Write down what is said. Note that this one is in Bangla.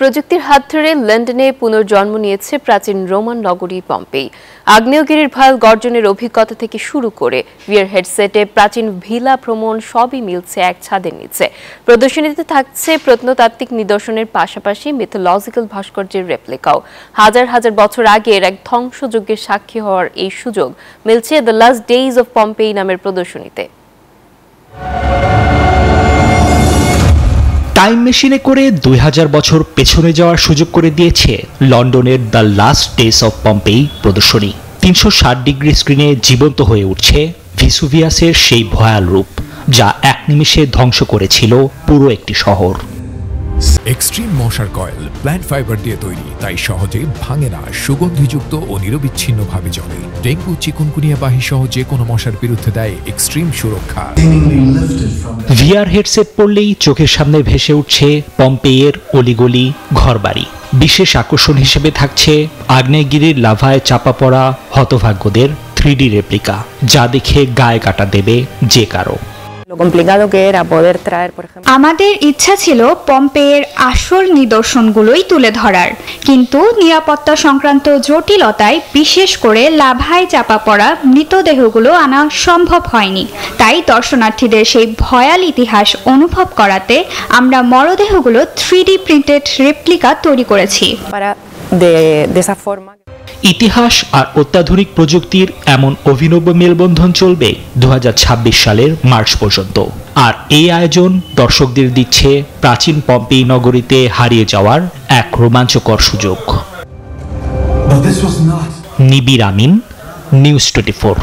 প্রযুক্তির হাত ধরে লন্ডনে পুনর্জন্ম নিয়েছে প্রাচীন রোমান নগরী পম্পেই। আগ্নেয়গিরির ভয়াল গর্জনের অভিজ্ঞতা থেকে শুরু করে ভিআর হেডসেটে প্রাচীন ভিলা ভ্রমণ সবই মিলছে এক ছাদের নিচে। প্রদর্শনীতে থাকছে প্রত্নতাত্ত্বিক নিদর্শনের পাশাপাশি মিথোলজিক্যাল ভাস্কর্যের রেপ্লিকাও। হাজার হাজার বছর আগের এক ধ্বংসযজ্ঞের সাক্ষী হওয়ার এই সুযোগ মিলছে the last days of Pompeii নামের প্রদর্শনীতে। টাইম মেশিনে করে 2000 বছর পেছনে যাওয়ার সুযোগ করে দিয়েছে লন্ডনের the last days of Pompeii প্রদর্শনী। 360 ডিগ্রি স্ক্রিনে জীবন্ত হয়ে উঠছে ভিসুভিয়াসের সেই ভয়াল রূপ, যা এক নিমিষে ধ্বংস করেছিল পুরো একটি শহর। এক্সট্রিম মশার কয়েল প্ল্যান্ট ফাইবার দিয়ে তৈরি, তাই সহজে ভাঙে না, সুগন্ধিযুক্ত ও নিরবিচ্ছিন্নভাবে জ্বলে। ডেঙ্গু, চিকুনগুনিয়া বাহি সহ যে কোনো মশার বিরুদ্ধে দেয় এক্সট্রিম সুরক্ষা। ভিআর হেডসেট পরলেই চোখের সামনে ভেসে উঠছে পম্পেইয়ের অলিগলি, ঘরবাড়ি। বিশেষ আকর্ষণ হিসেবে থাকছে আগ্নেয়গিরির লাভায় চাপা পড়া হতভাগ্যদের 3D রেপ্লিকা, যা দেখে গায়ে কাটা দেবে যে কারো। আমাদের ইচ্ছা ছিল পম্পেইয়ের আসল নিদর্শনগুলোই তুলে ধরার, কিন্তু নিরাপত্তা সংক্রান্ত জটিলতায় বিশেষ করে লাভায় চাপা পড়া মৃতদেহগুলো আনা সম্ভব হয়নি। তাই দর্শনার্থীদের সেই ভয়াল ইতিহাস অনুভব করাতে আমরা মরদেহগুলো 3D প্রিন্টেড রেপ্লিকা তৈরি করেছি। ইতিহাস আর অত্যাধুনিক প্রযুক্তির এমন অভিনব মেলবন্ধন চলবে 2026 সালের মার্চ পর্যন্ত। আর এই আয়োজন দর্শকদের দিচ্ছে প্রাচীন পম্পেই নগরীতে হারিয়ে যাওয়ার এক রোমাঞ্চকর সুযোগ। নিবিড় আমিন, নিউজ 24।